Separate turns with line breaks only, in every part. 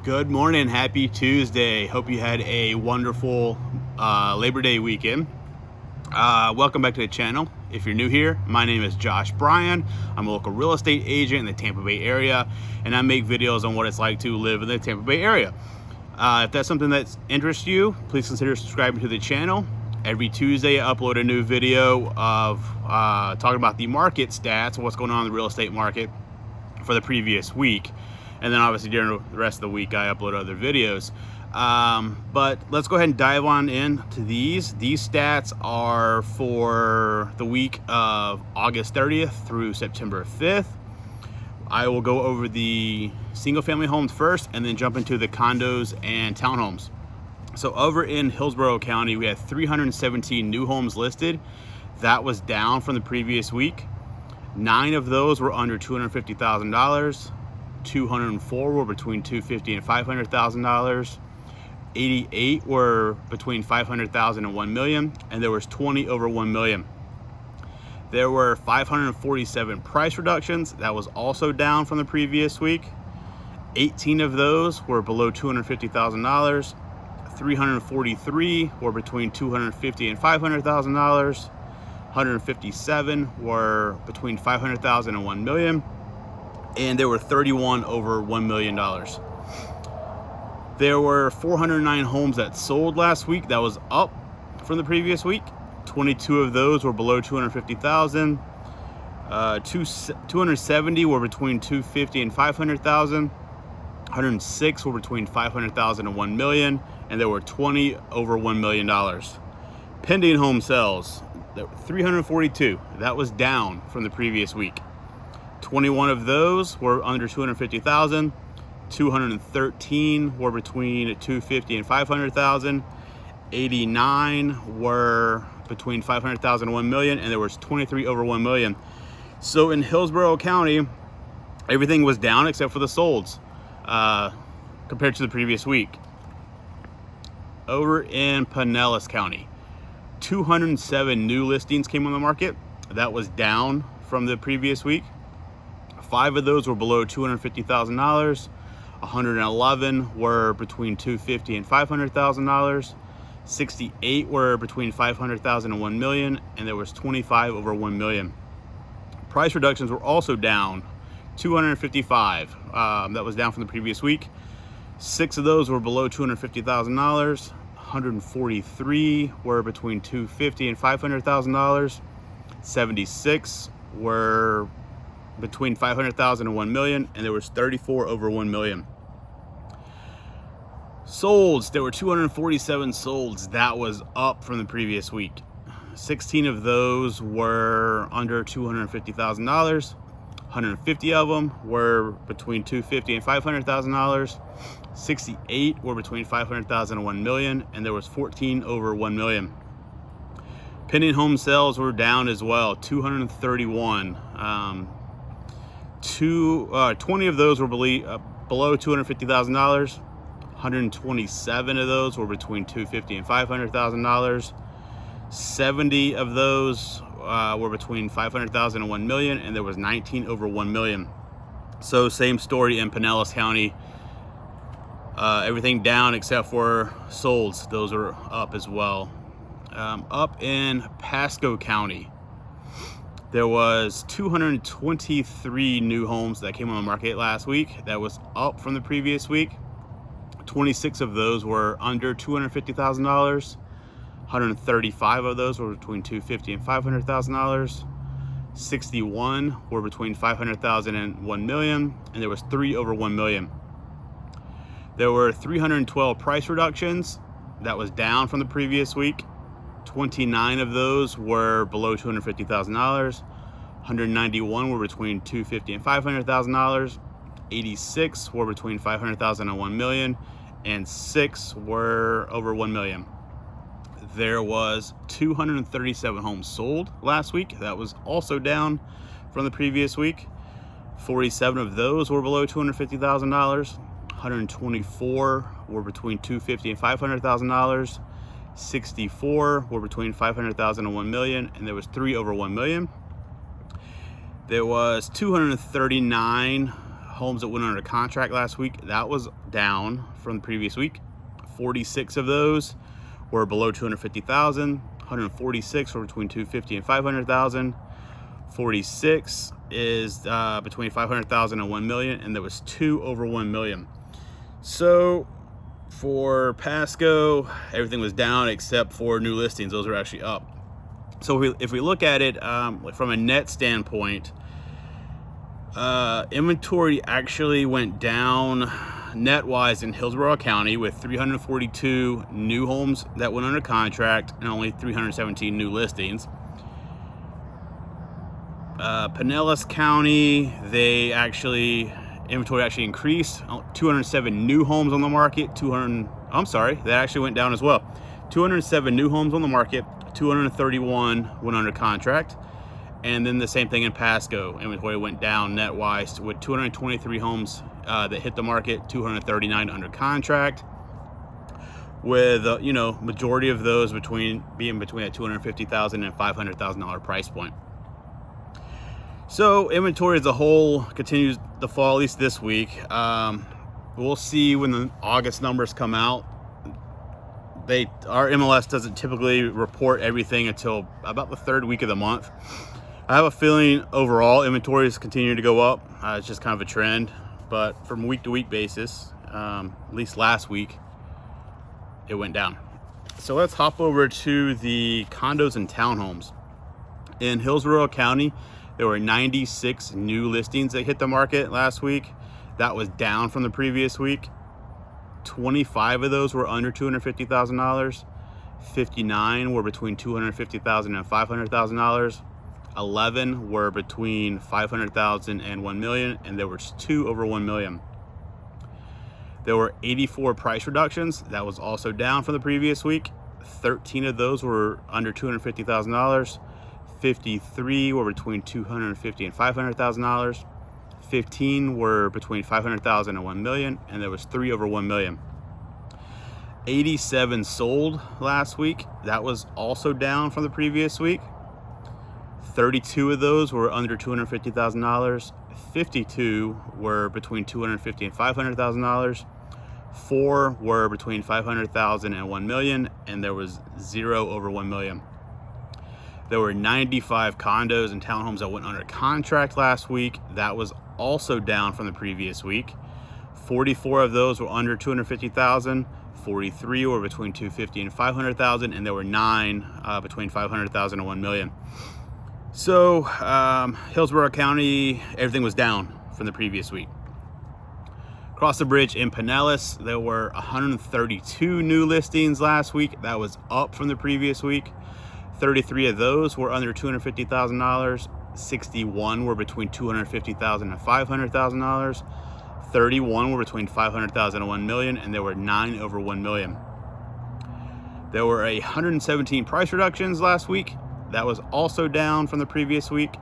Good morning, happy Tuesday. Hope you had a wonderful Labor Day weekend. Welcome back to the channel. If you're new here, my name is Bryan. I'm a local real estate agent in the Tampa Bay area, and I make videos on what it's like to live in the Tampa Bay area. If that's something that interests you, please consider subscribing to the channel. Every Tuesday, I upload a new video of talking about the market stats, what's going on in the real estate market for the previous week. And then obviously during the rest of the week, I upload other videos. But let's go ahead and dive on into these. These stats are for the week of August 30th through September 5th. I will go over the single family homes first and then jump into the condos and townhomes. So over in Hillsborough County, we had 317 new homes listed. That was down from the previous week. 9 of those were under $250,000. 204 were between $250,000 and $500,000. 88 were between $500,000 and $1 million, and there was 20 over $1 million. There were 547 price reductions. That was also down from the previous week. 18 of those were below $250,000. 343 were between $250,000 and $500,000. 157 were between $500,000 and $1 million. And there were 31 over $1 million. There were 409 homes that sold last week. That was up from the previous week. 22 of those were below $250,000. 270 were between $250,000 and $500,000. 106 were between $500,000 and $1 million. And there were 20 over $1 million. Pending home sales, there were 342. That was down from the previous week. 21 of those were under $250,000. 213 were between $250,000 and $500,000. 89 were between $500,000 and $1 million, and there was 23 over $1 million. So in Hillsborough County, everything was down except for the solds compared to the previous week. Over in Pinellas County, 207 new listings came on the market. That was down from the previous week. 5 of those were below $250,000. 111 were between $250,000 and $500,000. 68 were between $500,000 and $1 million, and there was 25 over $1 million. Price reductions were also down, 255. That was down from the previous week. 6 of those were below $250,000. 143 were between $250,000 and $500,000. 76 were between $500,000 and $1 million, and there was 34 over $1 million. Solds, there were 247 solds. That was up from the previous week. 16 of those were under $250,000. 150 of them were between $250,000 and $500,000. 68 were between $500,000 and $1 million, and there was 14 over $1 million. Pending home sales were down as well, 231. 20 of those were below $250,000. 127 of those were between $250,000 and $500,000. 70 of those were between $500,000 and $1 million, and there was 19 over $1 million. So same story in Pinellas County. Everything down except for solds. Those are up as well. Up in Pasco County, there was 223 new homes that came on the market last week. That was up from the previous week. 26 of those were under $250,000. 135 of those were between $250,000 and $500,000. 61 were between $500,000 and $1 million, and there was 3 over $1 million. There were 312 price reductions. That was down from the previous week. 29 of those were below $250,000. 191 were between $250,000 and $500,000. 86 were between $500,000 and $1 million, and 6 were over $1 million. There was 237 homes sold last week. That was also down from the previous week. 47 of those were below $250,000. 124 were between $250,000 and $500,000. 64 were between $500,000 and $1 million, and there was 3 over $1 million. There was 239 homes that went under contract last week, that was down from the previous week. 46 of those were below 250,000. 146 were between 250 and 500,000. 46 is between 500,000 and 1 million, and there was 2 over 1 million. So for Pasco, everything was down except for new listings. Those are actually up. So if we look at it from a net standpoint, inventory actually went down net-wise in Hillsborough County with 342 new homes that went under contract and only 317 new listings. Pinellas County, inventory actually increased. 207 new homes on the market. That actually went down as well. 207 new homes on the market. 231 went under contract. And then the same thing in Pasco. Inventory went down net-wise with 223 homes that hit the market, 239 under contract, with majority of those being between a $250,000 and $500,000 price point. So inventory as a whole continues to fall, at least this week. We'll see when the August numbers come out. Our MLS doesn't typically report everything until about the third week of the month. I have a feeling overall inventory is continuing to go up. It's just kind of a trend, but from week to week basis, at least last week, it went down. So let's hop over to the condos and townhomes. In Hillsborough County, there were 96 new listings that hit the market last week. That was down from the previous week. 25 of those were under $250,000. 59 were between $250,000 and $500,000. 11 were between $500,000 and $1 million, and there were 2 over $1 million. There were 84 price reductions. That was also down from the previous week. 13 of those were under $250,000. 53 were between $250,000 and $500,000. 15 were between $500,000 and $1 million, and there was 3 over $1 million. 87 sold last week. That was also down from the previous week. 32 of those were under $250,000. 52 were between $250,000 and $500,000. 4 were between $500,000 and $1 million, and there was 0 over $1 million. There were 95 condos and townhomes that went under contract last week. That was also down from the previous week. 44 of those were under $250,000. 43 were between $250,000 and $500,000, and there were 9 between $500,000 and $1 million. So Hillsborough County, everything was down from the previous week. Across the bridge in Pinellas, there were 132 new listings last week. That was up from the previous week. 33 of those were under $250,000. 61 were between $250,000 and $500,000. 31 were between $500,000 and $1 million, and there were 9 over $1 million. There were 117 price reductions last week. That was also down from the previous week.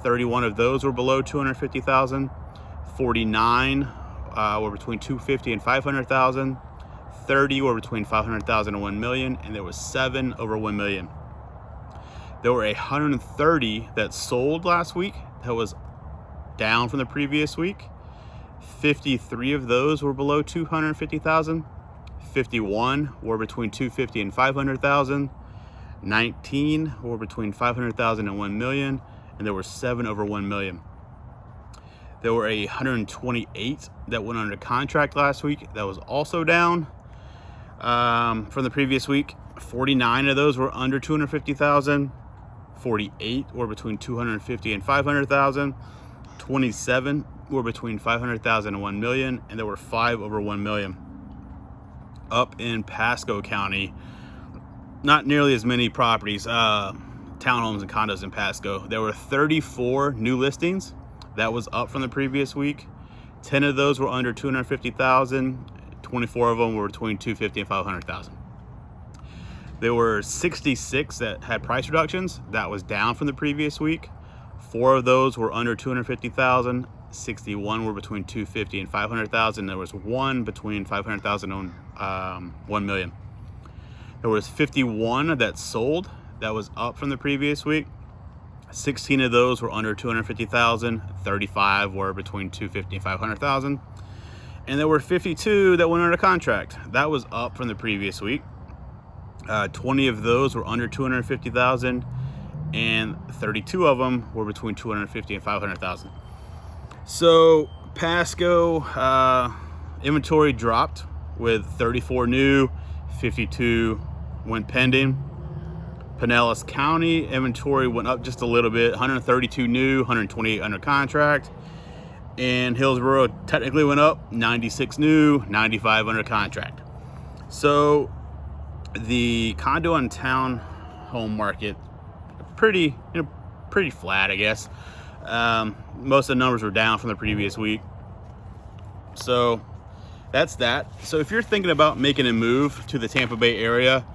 31 of those were below $250,000. 49 were between $250,000 and $500,000. 30 were between $500,000 and $1 million, and there was 7 over $1 million. There were 130 that sold last week. That was down from the previous week. 53 of those were below $250,000. 51 were between $250,000 and $500,000. 19 were between $500,000 and $1 million, and there were 7 over $1 million. There were 128 that went under contract last week. That was also down from the previous week. 49 of those were under $250,000. 48 were between $250,000 and $500,000. 27 were between $500,000 and $1 million, and there were 5 over $1 million. Up in Pasco County, not nearly as many properties, townhomes and condos in Pasco. There were 34 new listings. That was up from the previous week. 10 of those were under $250,000. 24 of them were between $250,000 and $500,000. There were 66 that had price reductions. That was down from the previous week. 4 of those were under $250,000. 61 were between $250,000 and $500,000. There was 1 between $500,000 and $1 million. There was 51 that sold. That was up from the previous week. 16 of those were under 250,000, 35 were between 250 and 500,000, and there were 52 that went under contract. That was up from the previous week. 20 of those were under 250,000, and 32 of them were between 250 and 500,000. So Pasco inventory dropped with 34 new, 52 went pending. Pinellas County inventory went up just a little bit, 132 new, 128 under contract. And Hillsborough technically went up, 96 new, 95 under contract. So the condo and town home market, pretty flat, I guess. Most of the numbers were down from the previous week. So that's that. So if you're thinking about making a move to the Tampa Bay area,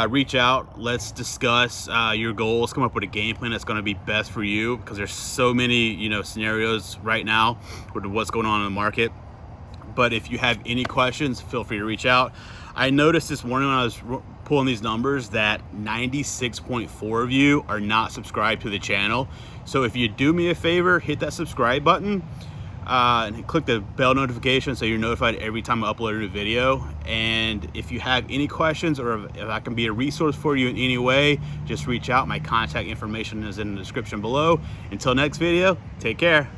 reach out. Let's discuss your goals. Come up with a game plan that's going to be best for you, because there's so many scenarios right now with what's going on in the market. But if you have any questions, feel free to reach out. I noticed this morning when I was pulling these numbers that 96.4 of you are not subscribed to the channel. So if you do me a favor, hit that subscribe button and click the bell notification so you're notified every time I upload a new video. And if you have any questions, or if I can be a resource for you in any way, just reach out. My contact information is in the description below. Until next video, take care.